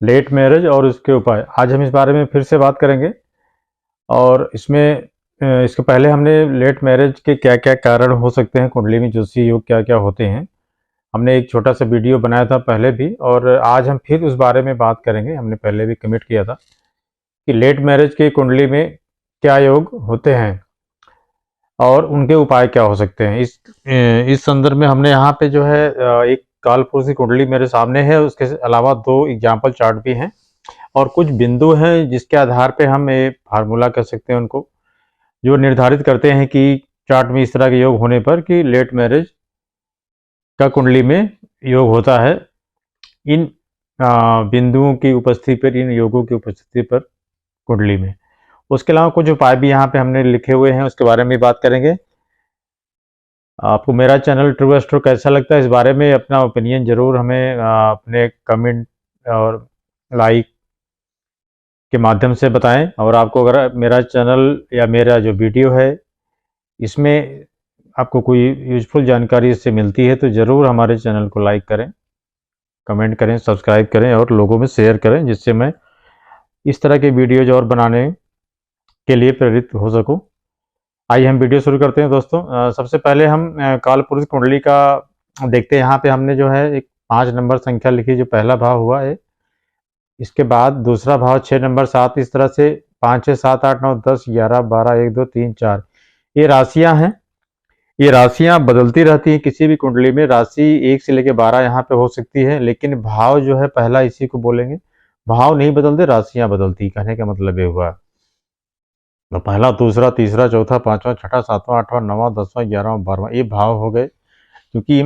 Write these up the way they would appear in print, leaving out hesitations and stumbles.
Late marriage और उसके उपाय। आज हम इस बारे में फिर से बात करेंगे। और इसमें इसके पहले हमने लेट मैरिज के क्या क्या कारण हो सकते हैं, कुंडली में ज्योतिषीय योग क्या क्या होते हैं, हमने एक छोटा सा वीडियो बनाया था पहले भी, और आज हम फिर उस बारे में बात करेंगे। हमने पहले भी कमिट किया था कि लेट मैरिज की कुंडली में क्या योग होते हैं और उनके उपाय क्या हो सकते हैं। इस संदर्भ में हमने यहाँ पे जो है एक कालपुरुष की कुंडली मेरे सामने है, उसके अलावा दो एग्जाम्पल चार्ट भी हैं और कुछ बिंदु हैं जिसके आधार पे हम ये फार्मूला कह सकते हैं उनको, जो निर्धारित करते हैं कि चार्ट में इस तरह के योग होने पर कि लेट मैरिज का कुंडली में योग होता है। इन बिंदुओं की उपस्थिति पर, इन योगों की उपस्थिति पर कुंडली में। उसके अलावा कुछ उपाय भी यहाँ पे हमने लिखे हुए हैं, उसके बारे में भी बात करेंगे। आपको मेरा चैनल ट्रू एस्ट्रो कैसा लगता है, इस बारे में अपना ओपिनियन जरूर हमें अपने कमेंट और लाइक के माध्यम से बताएं। और आपको अगर मेरा चैनल या मेरा जो वीडियो है इसमें आपको कोई यूजफुल जानकारी इससे मिलती है तो ज़रूर हमारे चैनल को लाइक करें, कमेंट करें, सब्सक्राइब करें और लोगों में शेयर करें, जिससे मैं इस तरह के वीडियोज और बनाने के लिए प्रेरित हो सकूं। आइए हम वीडियो शुरू करते हैं दोस्तों। सबसे पहले हम कालपुरुष कुंडली का देखते हैं। यहाँ पे हमने जो है एक 5 नंबर संख्या लिखी, जो पहला भाव हुआ है। इसके बाद दूसरा भाव 6 नंबर 7, इस तरह से 5 6 7 8 9 10 11 12 1 2 3 4 ये राशियां हैं। ये राशियां बदलती रहती हैं किसी भी कुंडली में। राशि 1 से लेकर 12 यहाँ पे हो सकती है, लेकिन भाव जो है पहला इसी को बोलेंगे। भाव नहीं बदलते, राशियां बदलती। कहने का मतलब ये हुआ तो पहला, दूसरा, तीसरा, चौथा, पांचवा, छठा, सातवां, आठवां, नौवां, 10वां, 11वां, 12वां ये भाव हो गए। क्योंकि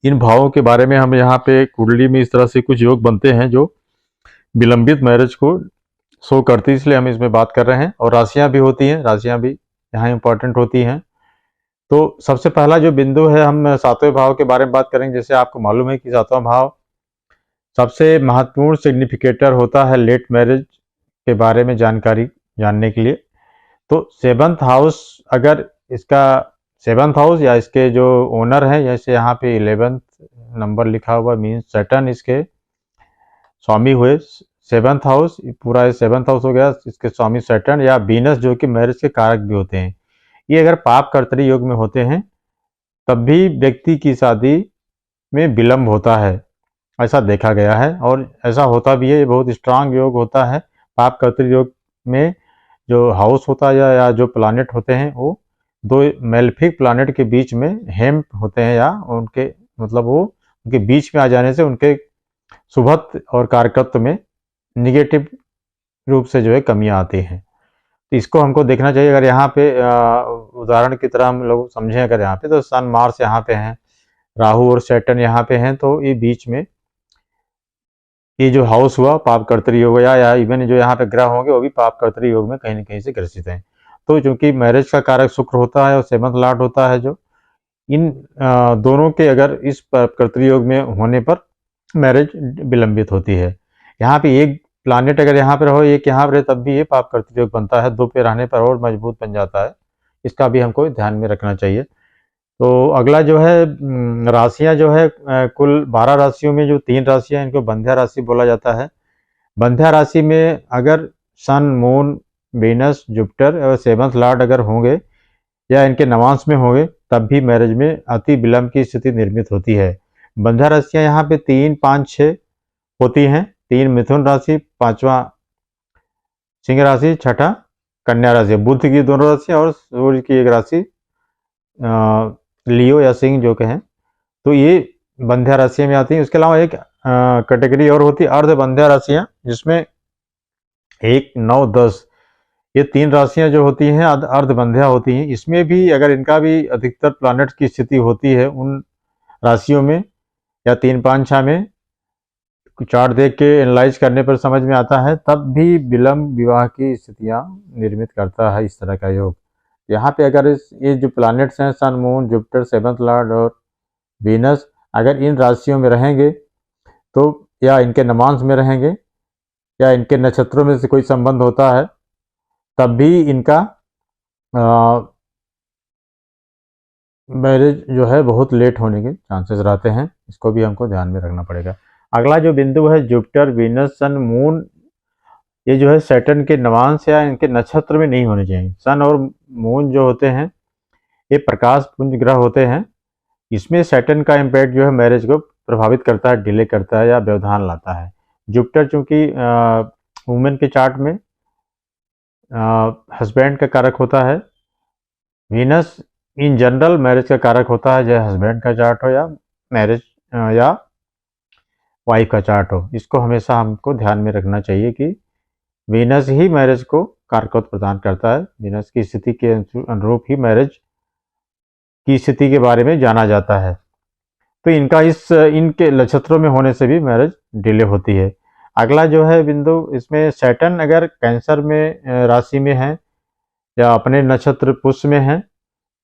इन भावों के बारे में हम यहाँ पे कुंडली में इस तरह से कुछ योग बनते हैं जो विलंबित मैरिज को शो करती है, इसलिए हम इसमें बात कर रहे हैं। और राशियां भी होती हैं, राशियां भी यहाँ इंपॉर्टेंट होती हैं। तो सबसे पहला जो बिंदु है, हम 7वें भाव के बारे में बात करेंगे। जैसे आपको मालूम है कि 7वां भाव सबसे महत्वपूर्ण सिग्निफिकेटर होता है लेट मैरिज के बारे में जानकारी जानने के लिए। तो 7th हाउस, अगर इसका 7th हाउस या इसके जो ओनर है, जैसे यहाँ पे 11th नंबर लिखा हुआ, मीन्स सैटर्न इसके स्वामी हुए। 7th हाउस पूरा 7th हाउस हो गया, इसके स्वामी सैटर्न या वीनस, जो कि मैरिज के कारक भी होते हैं। ये अगर पाप कर्तरी योग में होते हैं तब भी व्यक्ति की शादी में विलंब होता है, ऐसा देखा गया है। और ऐसा होता भी है, ये बहुत स्ट्रांग योग होता है। पाप कर्तरी योग में जो हाउस होता है या जो प्लानेट होते हैं, वो दो मेल्फिक प्लानेट के बीच में हेम्प होते हैं, या उनके मतलब वो उनके बीच में आ जाने से उनके शुभत्व और कारकत्व में निगेटिव रूप से जो है कमियां आती हैं। तो इसको हमको देखना चाहिए। अगर यहाँ पे उदाहरण की तरह हम लोग समझें, अगर यहाँ पे तो सन मार्स यहाँ पे हैं, राहु और सैटर्न यहाँ पे हैं, तो ये बीच में ये जो हाउस हुआ पाप कर्तरी योग, या इवन जो यहाँ पे ग्रह होंगे वो भी पाप कर्तरी योग में कहीं न कहीं से ग्रसित हैं। तो चूंकि मैरिज का कारक शुक्र होता है और 7th लॉर्ड होता है, जो इन दोनों के अगर इस पाप कर्तरी योग में होने पर मैरिज विलंबित होती है। यहाँ पे एक प्लानेट अगर यहाँ पे रहो, एक यहाँ पे रहे, तब भी ये पाप कर्तरी योग बनता है। 2 पे रहने पर और मजबूत बन जाता है। इसका भी हमको ध्यान में रखना चाहिए। तो अगला जो है राशियां जो है, कुल 12 राशियों में जो 3 राशियां, इनको बंध्या राशि बोला जाता है। बंध्या राशि में अगर सन, मून, वीनस, जुपिटर और 7th लॉर्ड अगर होंगे या इनके नवांश में होंगे, तब भी मैरिज में अति विलंब की स्थिति निर्मित होती है। बंध्या राशियां यहाँ पे 3 5 6 होती हैं। 3 मिथुन राशि, 5वां सिंह राशि, छठा कन्या राशि। बुध की दोनों राशियां और सूर्य की एक राशि लियो या सिंह जो कहें, तो ये बंध्या राशि में आती है। उसके अलावा एक कैटेगरी और होती है अर्ध बंध्या राशियां, जिसमें 1 9 10 ये 3 राशियां जो होती हैं अर्ध बंध्या होती हैं। इसमें भी अगर इनका भी अधिकतर प्लैनेट्स की स्थिति होती है उन राशियों में या 3 5 6 में, चार्ट देख के एनालाइज करने पर समझ में आता है, तब भी विलंब विवाह की स्थितियां निर्मित करता है इस तरह का योग। यहाँ पे अगर ये जो प्लैनेट्स हैं, sun, moon, Jupiter, 7th Lord और वीनस, अगर इन राशियों में रहेंगे तो, या इनके नवांश में रहेंगे, या इनके नक्षत्रों में से कोई संबंध होता है, तब भी इनका मैरिज जो है बहुत लेट होने के चांसेस रहते हैं। इसको भी हमको ध्यान में रखना पड़ेगा। अगला जो बिंदु है जुपिटर, वीनस, सन, मून, ये जो है सैटर्न के नवांश या इनके नक्षत्र में नहीं होने चाहिए। सन और मून जो होते हैं ये प्रकाश पुंज ग्रह होते हैं। इसमें सैटर्न का इम्पैक्ट जो है मैरिज को प्रभावित करता है, डिले करता है या व्यवधान लाता है। जुपिटर चूंकि वुमेन के चार्ट में हस्बैंड का कारक होता है। वीनस इन जनरल मैरिज का कारक होता है, चाहे हस्बैंड का चार्ट हो या मैरिज या वाइफ का चार्ट हो। इसको हमेशा हमको ध्यान में रखना चाहिए कि वीनस ही मैरिज को कारकत्व प्रदान करता है। वीनस की स्थिति के अनुरूप ही मैरिज की स्थिति के बारे में जाना जाता है। तो इनके नक्षत्रों में होने से भी मैरिज डिले होती है। अगला जो है बिंदु, इसमें सैटर्न अगर कैंसर में राशि में है या अपने नक्षत्र पुष्य में है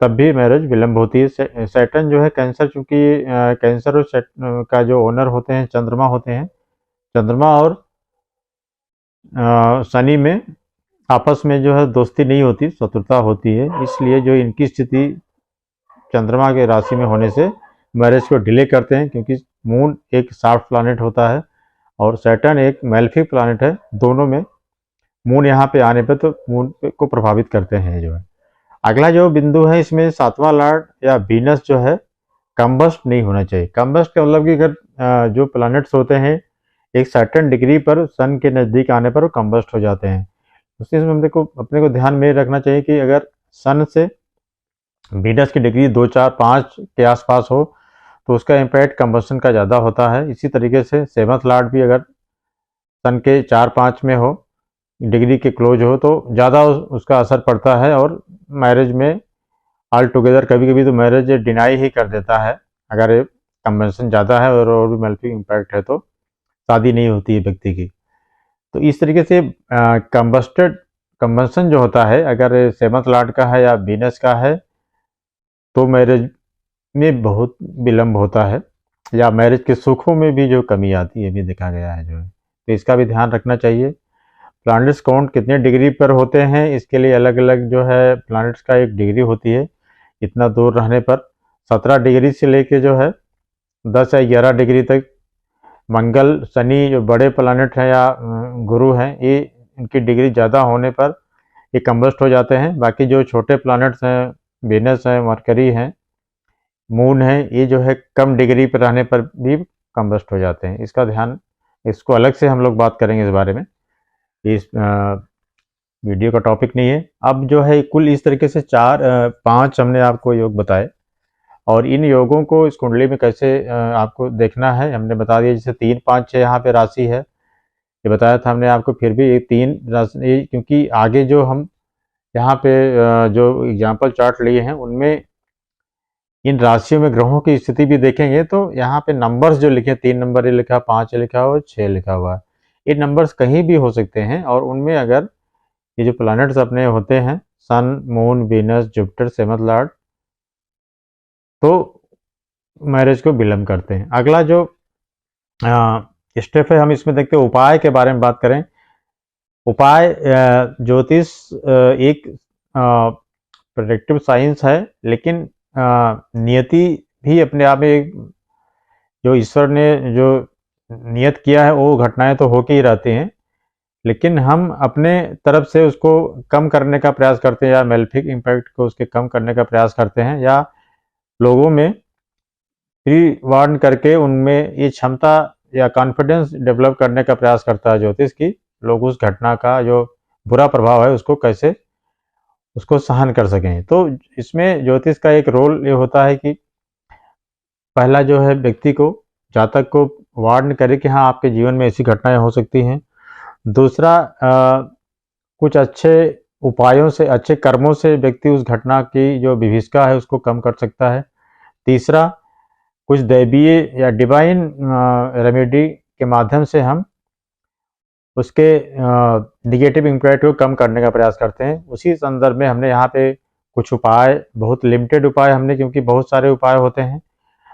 तब भी मैरिज विलंब होती है। सैटर्न जो है कैंसर, चूंकि कैंसर और का जो ओनर होते हैं चंद्रमा होते हैं। चंद्रमा और शनि में आपस में जो है दोस्ती नहीं होती, शत्रुता होती है। इसलिए जो इनकी स्थिति चंद्रमा के राशि में होने से मैरिज को डिले करते हैं, क्योंकि मून एक सॉफ्ट प्लैनेट होता है और सैटर्न एक मैलेफिक प्लैनेट है। दोनों में मून यहाँ पे आने पे तो मून को प्रभावित करते हैं जो है। अगला जो बिंदु है, इसमें सातवां लॉर्ड या वीनस जो है कंबस्ट नहीं होना चाहिए। कंबस्ट का मतलब कि अगर जो प्लैनेट्स होते हैं एक सर्टेन डिग्री पर सन के नज़दीक आने पर वो कंबस्ट हो जाते हैं। उसमें अपने को ध्यान में रखना चाहिए कि अगर सन से वीनस की डिग्री 2, 4, 5 के आसपास हो तो उसका इम्पैक्ट कंबस्शन का ज़्यादा होता है। इसी तरीके से सेवंथ लॉर्ड भी अगर सन के 4, 5 में हो, डिग्री के क्लोज हो, तो ज़्यादा उसका असर पड़ता है और मैरिज में ऑल टुगेदर कभी कभी तो मैरिज डिनाई ही कर देता है। अगर कंबस्शन ज़्यादा है और भी मैलेफिक इम्पैक्ट है तो शादी नहीं होती है व्यक्ति की। तो इस तरीके से कंबस्शन जो होता है अगर सेवंथ लॉर्ड का है या वीनस का है तो मैरिज में बहुत विलंब होता है या मैरिज के सुखों में भी जो कमी आती है भी देखा गया है जो है। तो इसका भी ध्यान रखना चाहिए। प्लैनेट्स काउंट कितने डिग्री पर होते हैं, इसके लिए अलग अलग जो है प्लैनेट्स का एक डिग्री होती है। इतना दूर रहने पर 17 डिग्री से लेके जो है 10 या 11 डिग्री तक मंगल, शनि जो बड़े प्लैनेट हैं या गुरु हैं, ये इनकी डिग्री ज़्यादा होने पर ये कंबस्ट हो जाते हैं। बाकी जो छोटे प्लैनेट्स हैं, वीनस है, मरकरी हैं, मून है, ये जो है कम डिग्री पर रहने पर भी कंबस्ट हो जाते हैं। इसका ध्यान, इसको अलग से हम लोग बात करेंगे इस बारे में, इस वीडियो का टॉपिक नहीं है। अब जो है कुल इस तरीके से 5 हमने आपको योग बताए और इन योगों को इस कुंडली में कैसे आपको देखना है हमने बता दिया। जैसे 3, 5, 6 यहाँ पे राशि है ये बताया था हमने आपको। फिर भी ये 3 राशि, क्योंकि आगे जो हम यहाँ पे जो एग्जाम्पल चार्ट लिए हैं उनमें इन राशियों में ग्रहों की स्थिति भी देखेंगे तो यहाँ पे नंबर्स जो लिखे, 3 नंबर ये लिखा, 5 लिखा हुआ, 6 लिखा हुआ है, ये नंबर्स कहीं भी हो सकते हैं। और उनमें अगर ये जो प्लैनेट्स अपने होते हैं sun, moon, Venus, Jupiter, seventh lord, तो मैरिज को विलंब करते हैं। अगला जो स्टेप है हम इसमें देखते हैं उपाय के बारे में बात करें। उपाय, ज्योतिष एक प्रेडिक्टिव साइंस है, लेकिन नियति भी अपने आप में एक, जो ईश्वर ने जो नियत किया है वो घटनाएं तो होके ही रहती हैं, लेकिन हम अपने तरफ से उसको कम करने का प्रयास करते हैं या मैलेफिक इम्पैक्ट को उसके कम करने का प्रयास करते हैं, या लोगों में प्री वार्न करके उनमें ये क्षमता या कॉन्फिडेंस डेवलप करने का प्रयास करता है ज्योतिष की लोग उस घटना का जो बुरा प्रभाव है उसको कैसे उसको सहन कर सकें। तो इसमें ज्योतिष का एक रोल ये होता है कि पहला जो है व्यक्ति को, जातक को वार्न करे कि हाँ आपके जीवन में ऐसी घटनाएं हो सकती हैं। दूसरा, कुछ अच्छे उपायों से, अच्छे कर्मों से व्यक्ति उस घटना की जो विभीषिका है उसको कम कर सकता है। तीसरा, कुछ दैवीय या डिवाइन रेमेडी के माध्यम से हम उसके निगेटिव इम्पैक्ट को कम करने का प्रयास करते हैं। उसी संदर्भ में हमने यहाँ पे कुछ उपाय, बहुत लिमिटेड उपाय हमने, क्योंकि बहुत सारे उपाय होते हैं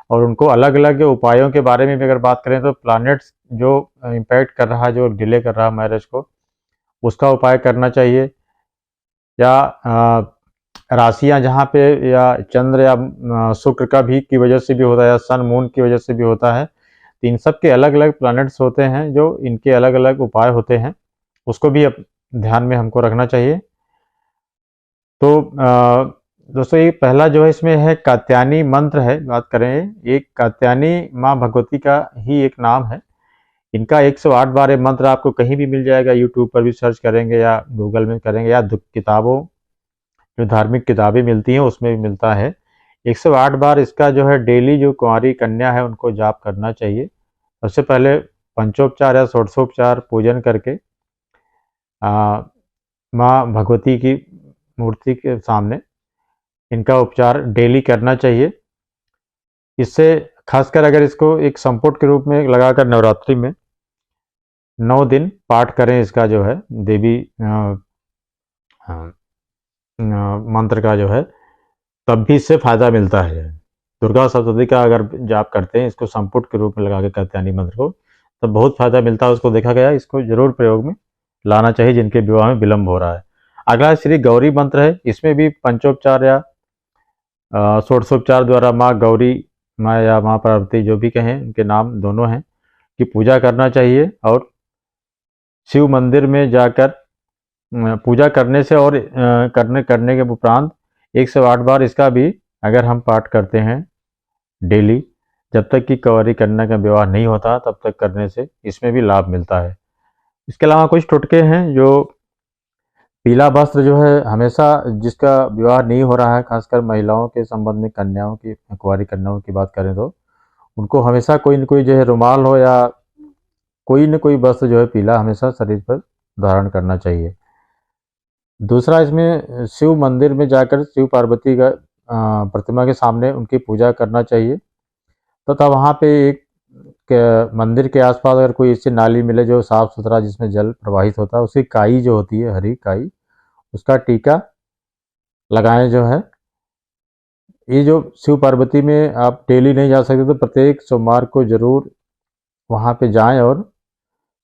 और उनको अलग अलग उपायों के बारे में भी अगर बात करें तो प्लैनेट्स जो इम्पैक्ट कर रहा है, जो डिले कर रहा है मैरिज को, उसका उपाय करना चाहिए। या राशियां जहाँ पे या चंद्र या शुक्र का भी की वजह से भी होता है या सन मून की वजह से भी होता है, तो इन सब के अलग अलग प्लैनेट्स होते हैं, जो इनके अलग अलग उपाय होते हैं, उसको भी अब ध्यान में हमको रखना चाहिए। तो दोस्तों ये पहला जो है इसमें है कात्यायनी मंत्र है, बात करें ये कात्यायनी माँ भगवती का ही एक नाम है। इनका 108 बार ये मंत्र आपको कहीं भी मिल जाएगा, यूट्यूब पर भी सर्च करेंगे या गूगल में करेंगे या किताबों, जो धार्मिक किताबें मिलती हैं उसमें भी मिलता है। 108 बार इसका जो है डेली जो कुंवारी कन्या है उनको जाप करना चाहिए। सबसे पहले पंचोपचार या षोडशोपचार पूजन करके माँ भगवती की मूर्ति के सामने इनका उपचार डेली करना चाहिए। इससे खासकर अगर इसको एक संपुट के रूप में लगाकर नवरात्रि में 9 दिन पाठ करें, इसका जो है देवी मंत्र का जो है, तब भी इससे फायदा मिलता है। दुर्गा सप्तशती का अगर जाप करते हैं इसको संपुट के रूप में लगा के कात्यायनी मंत्र को, तब बहुत फायदा मिलता है, उसको देखा गया। इसको जरूर प्रयोग में लाना चाहिए जिनके विवाह में विलंब हो रहा है। अगला श्री गौरी मंत्र है, इसमें भी पंचोपचार या षोडशोपचार द्वारा माँ गौरी, माँ या माँ पार्वती जो भी कहें, उनके नाम दोनों हैं, की पूजा करना चाहिए। और शिव मंदिर में जाकर पूजा करने से और करने के उपरांत 108 बार इसका भी अगर हम पाठ करते हैं डेली, जब तक कि कुंवारी कन्या का विवाह नहीं होता तब तक करने से इसमें भी लाभ मिलता है। इसके अलावा कुछ टोटके हैं, जो पीला वस्त्र जो है हमेशा, जिसका विवाह नहीं हो रहा है, खासकर महिलाओं के संबंध में, कन्याओं की, कुंवारी कन्याओं की बात करें तो उनको हमेशा कोई न कोई जो है रुमाल हो या कोई न कोई वस्त्र जो है पीला हमेशा शरीर पर धारण करना चाहिए। दूसरा, इसमें शिव मंदिर में जाकर शिव पार्वती का प्रतिमा के सामने उनकी पूजा करना चाहिए। तथा वहाँ पे एक मंदिर के आसपास अगर कोई ऐसी नाली मिले जो साफ सुथरा, जिसमें जल प्रवाहित होता है, उसकी काई जो होती है, हरी काई, उसका टीका लगाएं जो है। ये जो शिव पार्वती में आप डेली नहीं जा सकते तो प्रत्येक सोमवार को जरूर वहाँ पे जाएं और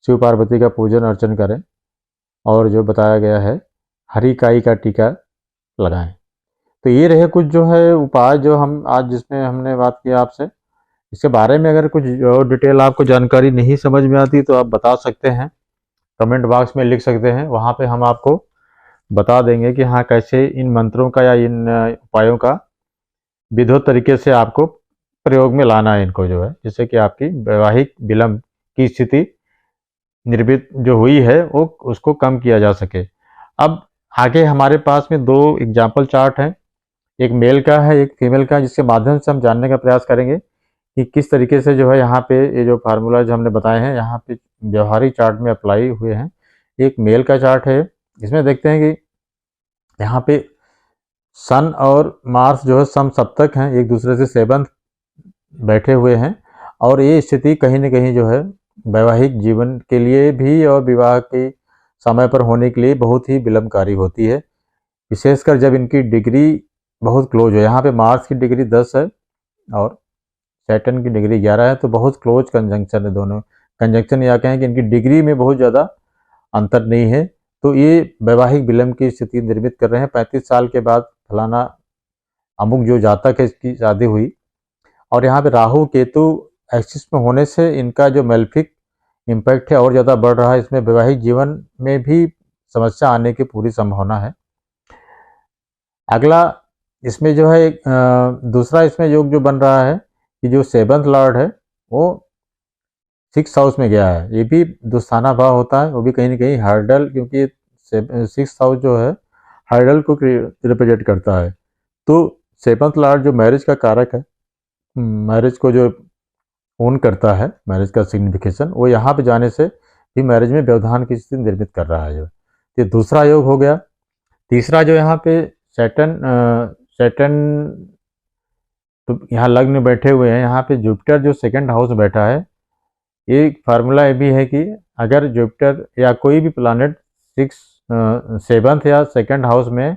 शिव पार्वती का पूजन अर्चन करें, और जो बताया गया है हरी काई का टीका लगाएं। तो ये रहे कुछ जो है उपाय जो हम आज जिसमें हमने बात की आपसे। इसके बारे में अगर कुछ और डिटेल आपको जानकारी नहीं समझ में आती तो आप बता सकते हैं, कमेंट बॉक्स में लिख सकते हैं, वहाँ पे हम आपको बता देंगे कि हाँ कैसे इन मंत्रों का या इन उपायों का विधिवत तरीके से आपको प्रयोग में लाना है इनको जो है, जिससे कि आपकी वैवाहिक विलंब की स्थिति निर्मित जो हुई है वो उसको कम किया जा सके। अब आगे हमारे पास में 2 एग्जाम्पल चार्ट हैं, एक मेल का है एक फीमेल का, जिसके माध्यम से हम जानने का प्रयास करेंगे कि किस तरीके से जो है यहाँ पे ये जो फार्मूला जो हमने बताए हैं यहाँ पे व्यवहारिक चार्ट में अप्लाई हुए हैं। एक मेल का चार्ट है, इसमें देखते हैं कि यहाँ पे सन और मार्स जो है समसप्तक हैं, एक दूसरे से सेवंथ बैठे हुए हैं, और ये स्थिति कहीं न कहीं जो है वैवाहिक जीवन के लिए भी और विवाह के समय पर होने के लिए बहुत ही विलंबकारी होती है, विशेषकर जब इनकी डिग्री बहुत क्लोज हो। यहाँ पे मार्स की डिग्री 10 है और सैटर्न की डिग्री 11 है, तो बहुत क्लोज कंजंक्शन है दोनों। कंजंक्शन या कहें कि इनकी डिग्री में बहुत ज़्यादा अंतर नहीं है, तो ये वैवाहिक विलंब की स्थिति निर्मित कर रहे हैं। 35 साल के बाद फलाना अमुक जो जातक है इसकी शादी हुई, और यहाँ पे राहु केतु एक्सिस में होने से इनका जो मेल्फिक इम्पैक्ट है और ज़्यादा बढ़ रहा है। इसमें वैवाहिक जीवन में भी समस्या आने की पूरी संभावना है। अगला इसमें जो है दूसरा इसमें योग जो बन रहा है कि जो 7th लॉर्ड है वो 6th हाउस में गया है, ये भी दोस्ताना भाव होता है, वो भी कहीं ना कहीं हर्डल, क्योंकि 6th हाउस जो है हर्डल को रिप्रेजेंट करता है। तो 7th लॉर्ड जो मैरिज का कारक है, मैरिज को जो ओन करता है, मैरिज का सिग्निफिकेशन, वो यहाँ पे जाने से भी मैरिज में व्यवधान की स्थिति निर्मित कर रहा है। ये दूसरा योग हो गया। तीसरा जो यहाँ पे सैटर्न तो यहाँ लग्न में बैठे हुए हैं, यहाँ पे जुपिटर जो 2nd हाउस में बैठा है। ये फार्मूला ये भी है कि अगर जुपिटर या कोई भी प्लानेट 7th या 2nd हाउस में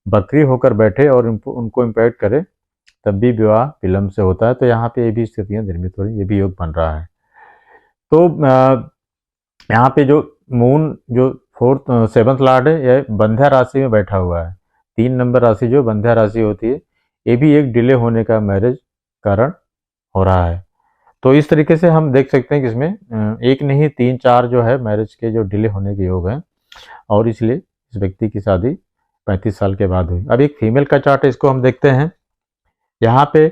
बकरी होकर बैठे और उनको इम्पैक्ट करे, तब भी विवाह विलंब से होता है। तो यहाँ पे ये भी स्थितियाँ निर्मित हो रही, ये भी योग बन रहा है। तो यहाँ पे जो मून जो 7th लॉर्ड है, यह बंध्या राशि में बैठा हुआ है। 3 नंबर राशि जो बंध्या राशि होती है, ये भी एक डिले होने का मैरिज कारण हो रहा है। तो इस तरीके से हम देख सकते हैं कि इसमें एक नहीं 3-4 जो है मैरिज के जो डिले होने के योग हैं, और इसलिए इस व्यक्ति की शादी 35 साल के बाद हुई। अब एक फीमेल का चार्ट है, इसको हम देखते हैं। यहाँ पे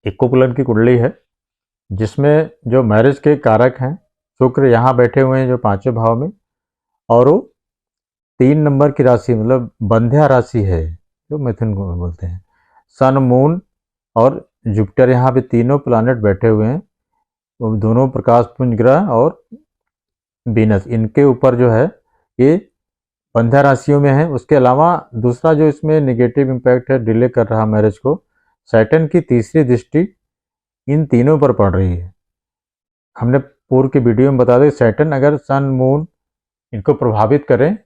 इक्कोकुलन की कुंडली है, जिसमें जो मैरिज के कारक हैं शुक्र यहाँ बैठे हुए हैं जो 5वें भाव में, और वो 3 नंबर की राशि मतलब बंध्या राशि है जो मिथुन को बोलते हैं। सन, मून और जुपिटर यहाँ पे तीनों प्लैनेट बैठे हुए हैं, वो दोनों प्रकाश पुंज ग्रह और वीनस, इनके ऊपर जो है ये बंध्या राशियों में है। उसके अलावा दूसरा जो इसमें नेगेटिव इम्पैक्ट है डिले कर रहा मैरिज को, सैटर्न की तीसरी दृष्टि इन तीनों पर पड़ रही है। हमने पूर्व की वीडियो में बता दें, सैटर्न अगर सन मून इनको प्रभावित करें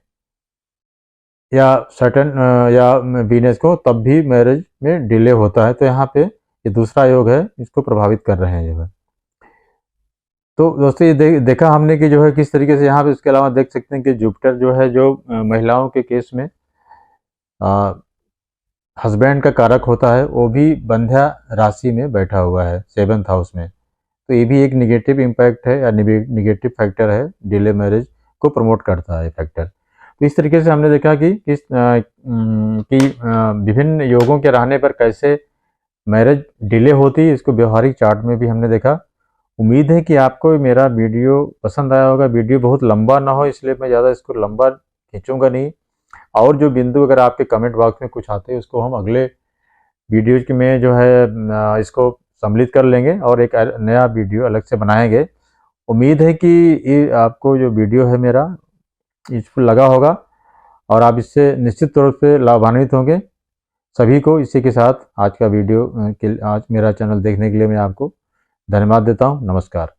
या सैटर्न या वीनस को, तब भी मैरिज में डिले होता है। तो यहाँ पे ये दूसरा योग है, इसको प्रभावित कर रहे हैं जो है। तो दोस्तों ये देखा हमने कि जो है किस तरीके से यहाँ पे, इसके अलावा देख सकते हैं कि जुपिटर जो है जो महिलाओं के केस में हस्बैंड का कारक होता है, वो भी बंध्या राशि में बैठा हुआ है 7th हाउस में। तो ये भी एक निगेटिव इम्पैक्ट है या निगेटिव फैक्टर है, डिले मैरिज को प्रमोट करता है फैक्टर। तो इस तरीके से हमने देखा कि विभिन्न योगों के रहने पर कैसे मैरिज डिले होती है, इसको व्यवहारिक चार्ट में भी हमने देखा। उम्मीद है कि आपको मेरा वीडियो पसंद आया होगा। वीडियो बहुत लंबा ना हो, इसलिए मैं ज़्यादा इसको लंबा खींचूंगा नहीं। और जो बिंदु अगर आपके कमेंट बॉक्स में कुछ आते हैं, उसको हम अगले वीडियो में जो है इसको सम्मिलित कर लेंगे और एक नया वीडियो अलग से बनाएंगे। उम्मीद है कि ये आपको जो वीडियो है मेरा यूजफुल लगा होगा और आप इससे निश्चित तौर पे लाभान्वित होंगे। सभी को इसी के साथ आज का वीडियो आज मेरा चैनल देखने के लिए मैं आपको धन्यवाद देता हूँ। नमस्कार।